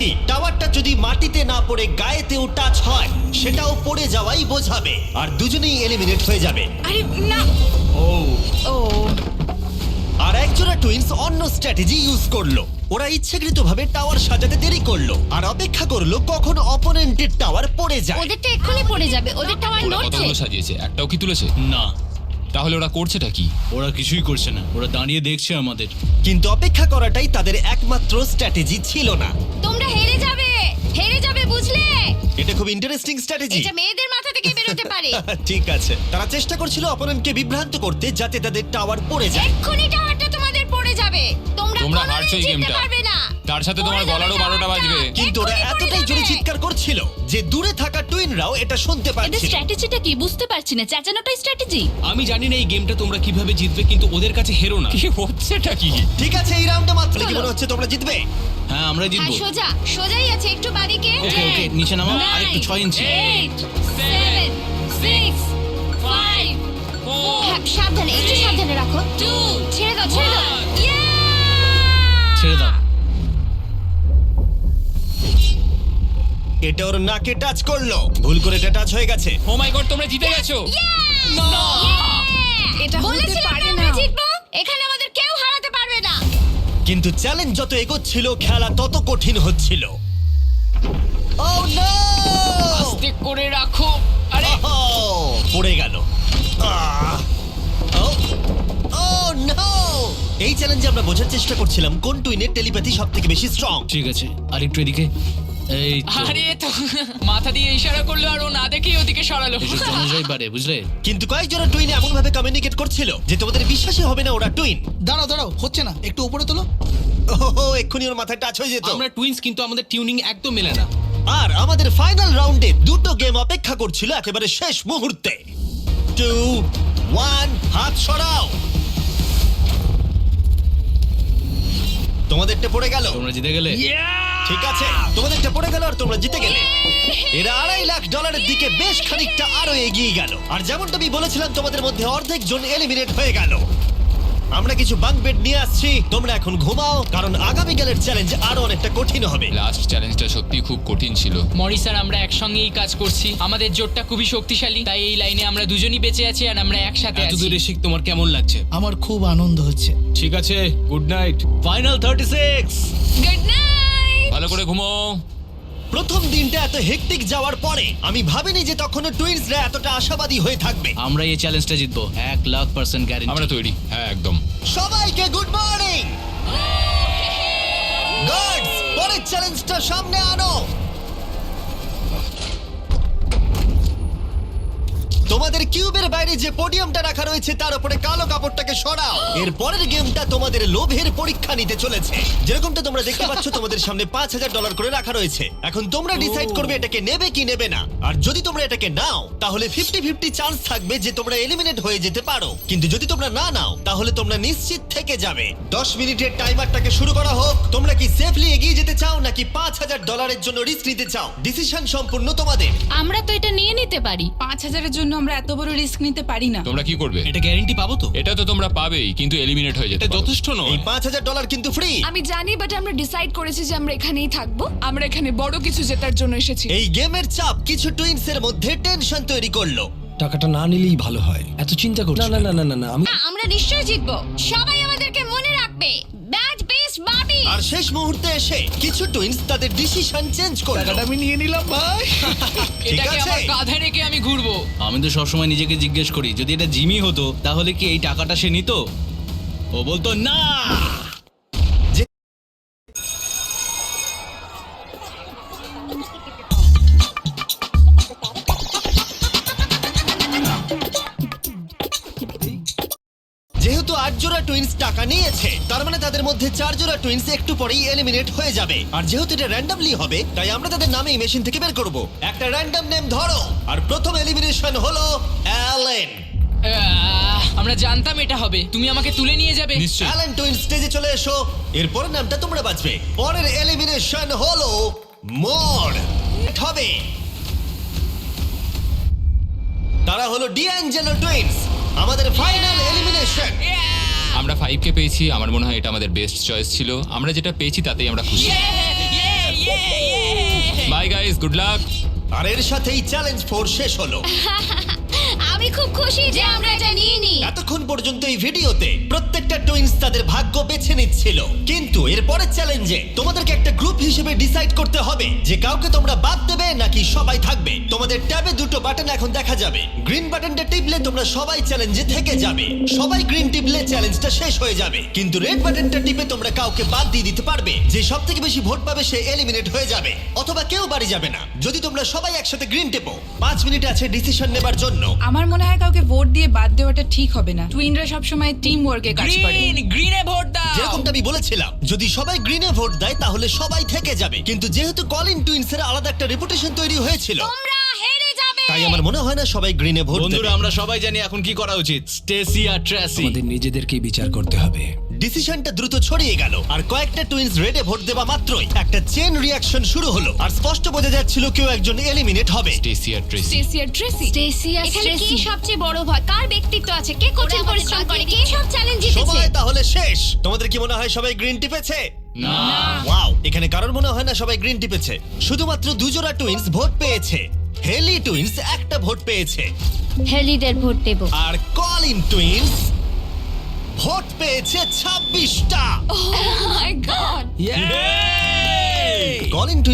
কি টাওয়ারটা যদি মাটিতে না পড়ে গায়েতেও টাচ হয় সেটাও পড়ে যাওয়াই বোঝাবে আর দুজনেই এলিমিনেট হয়ে যাবে। আরে না। ও ও আর একজোড়া টুইনস অন্য স্ট্র্যাটেজি ইউজ করলো। ওরা ইচ্ছাকৃতভাবে টাওয়ার সাজাতে দেরি করলো আর অপেক্ষা করলো কখন অপোনেন্টের টাওয়ার পড়ে যায়। ওদেরটা এক্ষুনি পড়ে যাবে, ওদের টাওয়ার ওরা নড়ছে। কতগুলো সাজিয়েছে, একটাও কি তুলেছে? না, তাহলে ওরা করছেটা কি? ওরা কিছুই করছে না, ওরা দাঁড়িয়ে দেখছে আমাদের। কিন্তু অপেক্ষা করাটাই তাদের একমাত্র স্ট্র্যাটেজি ছিল না। তোমরা হেরে যাবে বুঝলে? এটা খুব ইন্টারেস্টিং স্ট্র্যাটেজি। এটা মেয়েদের মাথা থেকে বেরোতে পারে। ঠিক আছে, তারা চেষ্টা করছিল অপোনেন্টকে বিভ্রান্ত করতে যাতে তাদের টাওয়ার পড়ে যায়। এক্ষুনি টাওয়ারটা তোমাদের পড়ে যাবে। তোমরা তোমরা কোনোদিন হারছো এই জিততে গেমটা। পারবে না। তার সাথে তোমার পড়ে যাবে গলারও 12টা টাওয়ারটা। বাজবে। কিন্তু ওরা এক্ষুনি পড়ে এতটাই জোরে যাবে। চিৎকার করছিল যে দূরে থাকা টুইনরাও এটা শুনতে এদের পাচ্ছিল। স্ট্র্যাটেজিটা কি বুঝতে পারছি না, চেঁচানোটাই স্ট্র্যাটেজি। আমি জানি না এই গেমটা তোমরা কিভাবে জিতবে, কিন্তু ওদের কাছে হেরো না। কি হচ্ছেটা কি? ঠিক আছে, এই রাউন্ডে মাত্র কি মনে হচ্ছে তোমরা জিতবে? হ্যাঁ, আমরা হ্যাঁ, জিতবো। সোজাই আছে, একটু বাদিকে। ওকে ওকে, নিচে নামাও, আরেকটু 6 ইঞ্চি। 8 7 6 5 হ্যাঁ, সাবধানে, একটু সাবধানে রাখো। 2 ছেড়ে দাও। ছেড়ে দাও। এটা ওর নাকে টাচ করলো, ভুল করে এটা টাচ হয়ে গেছে। ও মাই গড, তোমরা জিতে গেছো। এটা হতে পারে না। জিতবো, এখানে আমাদের কেউ হারাতে পারবে না। কিন্তু চ্যালেঞ্জ যত এগোচ্ছিল খেলা তত কঠিন হচ্ছিল। ও নো! আস্তে করে রাখো। আরে পড়ে গেল। নো! এই চ্যালেঞ্জে আমরা বোঝার চেষ্টা করছিলাম কোন টুইনের টেলিপ্যাথি সবথেকে বেশি স্ট্রং। ঠিক আছে, আরেকটু এদিকে। এই তো। আরে তো মাথা দিয়ে ইশারা করলো আর ও না দেখেই ওদিকে সরালো। এসব জমে পারে, বুঝলে? কিন্তু কয়েকজনের টুইন এমন ভাবে কমিউনিকেট করছিল যে তোমাদের বিশ্বাসই হবে না ওরা টুইন। দাঁড়াও হচ্ছে না, একটু উপরে তোলো। ওহো, এক্ষুনি ওর মাথায় টাচ হয়ে যেত। আমরা টুইনস, কিন্তু আমাদের টিউনিং একদম মেলে না। আর আমাদের ফাইনাল রাউন্ডে দুটো গেম অপেক্ষা করছিল একেবারে শেষ মুহূর্তে। 2 1 হাত সরাও। তোমাদেরটা পড়ে গেল। তোমরা জিতে গেলে। ঠিক আছে, তোমাদেরটা পড়ে গেল আর তোমরা জিতে গেলে। এরা $2.5 লাখ দিকে বেশ খানিকটা আরো এগিয়ে গেল। আর যেমনটা আমি বলেছিলাম তোমাদের মধ্যে অর্ধেক জন এলিমিনেট হয়ে গেল। আমরা কিছু বাঙ্ক বেড নিয়ে আসছি, তোমরা এখন ঘুমাও কারণ আগামীকালের চ্যালেঞ্জ আরো অনেকটা কঠিন হবে। লাস্ট চ্যালেঞ্জটা সত্যি খুব কঠিন ছিল। মরি স্যার, আমরা একসঙ্গেই কাজ করছি, আমাদের জোটটা খুবই শক্তিশালী, তাই এই লাইনে আমরা দুজনই বেঁচে আছি আর আমরা একসাথে এত আছি। দূরে শিখ, তোমার কেমন লাগছে? আমার খুব আনন্দ হচ্ছে। ঠিক আছে, good night. Final 36। Good night. ভালো করে ঘুমো। প্রথম দিনটা এত হেক্টিক যাওয়ার পরে আমি ভাবিনি যে তখনও টুইনসরা এতটা আশাবাদী হয়ে থাকবে। আমরা এই চ্যালেঞ্জটা জিতবো, 1,00,000% গ্যারান্টি। আমরা তৈরি। হ্যাঁ, একদম। সবাইকে গুড মর্নিং। গার্ডস, পরের চ্যালেঞ্জটা সামনে আনো। তোমাদের কিউবের বাইরে যে পোডিয়ামটা রাখা রয়েছে তার উপরে কালো কাপড়টাকে সরাও। এর পরের গেমটা তোমাদের লোভের পরীক্ষা নিতে চলেছে। যেরকমটা তোমরা দেখতে পাচ্ছ তোমাদের সামনে $5,000 করে রাখা রয়েছে। এখন তোমরা ডিসাইড করবে এটাকে নেবে কি নেবে না। আর যদি তোমরা এটাকে নাও তাহলে 50-50 চান্স থাকবে যে তোমরা এলিমিনেট হয়ে যেতে পারো। কিন্তু যদি তোমরা না নাও তাহলে তোমরা নিশ্চিত থেকে যাবে। 10 মিনিটের টাইমারটাকে শুরু করা হোক। তোমরা কি সেফলি এগিয়ে যেতে চাও নাকি $5,000 জন্য রিস্ক নিতে চাও? ডিসিশন সম্পূর্ণ তোমাদের। আমরা তো এটা নিয়ে নিতে পারি। 5,000-এর জন্য আমরা এত বড় রিস্ক নিতে পারি না। তোমরা কি করবে? এটা গ্যারান্টি পাবো তো? এটা তো তোমরা পাবেই, কিন্তু এলিমিনেট হয়ে যেতে এটা পারো। যথেষ্ট এই নয়। $5,000 কিন্তু ফ্রি। আমি জানি, বাট আমরা ডিসাইড করেছি যে আমরা এখানেই থাকবো। আমরা এখানে বড় কিছু জেতার জন্য এসেছি। এই গেমের চাপ কিছু টুইনসের মধ্যে টেনশন তৈরি করলো। টাকাটা না নিলেই ভালো হয়, এত চিন্তা করছি না। না না না না না, আমি আমরা নিশ্চয়ই জিতবো। সবাই আমাদেরকে মনে রাখবে। ব্যাড বেস্ট বাবি। আর শেষ মুহূর্তে এসে কিছু টুইনস তাদের ডিসিশন চেঞ্জ করলো। টাকাটা আমি নিয়ে নিলাম ভাই। ঠিক এটাকে আছে, আমার কাঁধে রেখে আমি ঘুরবো। আমি তো সবসময় নিজেকে জিজ্ঞেস করি, যদি এটা জিমি হতো তাহলে কি এই টাকাটা সে নিত? ও বলতো না। যেহেতু 8 জোড়া টুইনস টাকা নিয়েছে তার মানে তাদের মধ্যে 4 জোড়া টুইনস একটু পরেই এলিমিনেট হয়ে যাবে। আর যেহেতু এটা র্যান্ডমলি হবে তাই আমরা তাদের নাম এই মেশিন থেকে বের করব। একটা র্যান্ডম নেম ধরো। আর প্রথম এলিমিনেশন হলো অ্যালেন। আমরা জানতাম এটা হবে, তুমি আমাকে তুলে নিয়ে যাবে। নিশ্চয়ই। অ্যালেন টুইনস স্টেজে চলে এসো। এরপরের নামটা তোমরা বাঁচবে। পরের এলিমিনেশন হলো মোর হবে। তারা হলো ডিঅ্যাঞ্জেলো টুইনস। আমাদের ফাইনাল এলিমিনেশন। আমরা 5 কে পেয়েছি। আমার মনে হয় এটা আমাদের বেস্ট চয়েস ছিল। আমরা যেটা পেয়েছি তাতেই আমরা খুশি। ইয়ে, ইয়ে, গাইস, গুড লাক। আর এর সাথেই চ্যালেঞ্জ 4 শেষ হলো। আমি খুব খুশি যে আমরা এটা নিয়ে নিই। এতক্ষণ পর্যন্ত এই ভিডিওতে প্রত্যেকটা টুইনস তাদের ভাগ্য বেছে নিচ্ছিল, কিন্তু এরপরের চ্যালেঞ্জে তোমাদেরকে একটা গ্রুপ হিসেবে ডিসাইড করতে হবে যে কাউকে তোমরা বাদ দেবে নাকি সবাই থাকবে। তোমাদের ট্যাবে দুটো বাটন এখন দেখা যাবে। গ্রিন বাটনটা টিপলে তোমরা সবাই চ্যালেঞ্জে থেকে যাবে, সবাই গ্রিন টিপলে চ্যালেঞ্জটা শেষ হয়ে যাবে। কিন্তু রেড বাটনটা টিপে তোমরা কাউকে বাদ দিয়ে দিতে পারবে, যে সবথেকে বেশি ভোট পাবে সে এলিমিনেট হয়ে যাবে, অথবা কেউ বাড়ি যাবে না। যদি তোমরা সবাই একসাথে গ্রিন টেপো, 5 মিনিট আছে ডিসিশন নেবার জন্য। আমার মনে হয় কাউকে ভোট দিয়ে বাদ দেওয়াটা ঠিক হবে না। টুইনরা সবসময় টিম ওয়ার্কে কাজ করে। গ্রিনে ভোট দাও। যেরকমটা আমি বলেছিলাম, যদি সবাই গ্রিনে ভোট দেয় তাহলে সবাই থেকে যাবে, কিন্তু যেহেতু কলিন টুইনসের আলাদা একটা রেপুটেশন তৈরি হয়েছিল, তোমরা হেরে যাবে। তাই আমার মনে হয় না সবাই গ্রিনে ভোট দেবে। বন্ধুরা, আমরা সবাই জানি এখন কি করা উচিত। স্টেসি আর ট্রেসি। আমাদের নিজেদেরকেই বিচার করতে হবে। ডিসিশনটা দ্রুত ছড়িয়ে গেল, আর কয়েকটা টুইনস রেডে ভোট দেওয়া মাত্রই একটা চেন রিঅ্যাকশন শুরু হলো, আর স্পষ্ট বোঝা যাচ্ছিল কেউ একজন এলিমিনেট হবে। স্টেসি আর ট্রেসি। স্টেসি আর ট্রেসি। স্টেসি আর এখানে কে সবচেয়ে বড় ভয়? কার ব্যক্তিত্ব আছে? কে কঠিন পরিশ্রম করে? কে সব চ্যালেঞ্জ জিতেছে? সময় তাহলে শেষ। তোমাদের কি মনে হয় সবাই গ্রিন টিপেছে? না। ওয়াও, এখানে কারোর মনে হয় না সবাই গ্রিন টিপেছে। শুধুমাত্র দুজোড়া টুইনস ভোট পেয়েছে। হেলি টুইনস একটা ভোট পেয়েছে, হেলিদের ভোট দেব। আর কলিন টুইনস ভোট পেয়েছে 26টা। ও মাই গড। Colin twins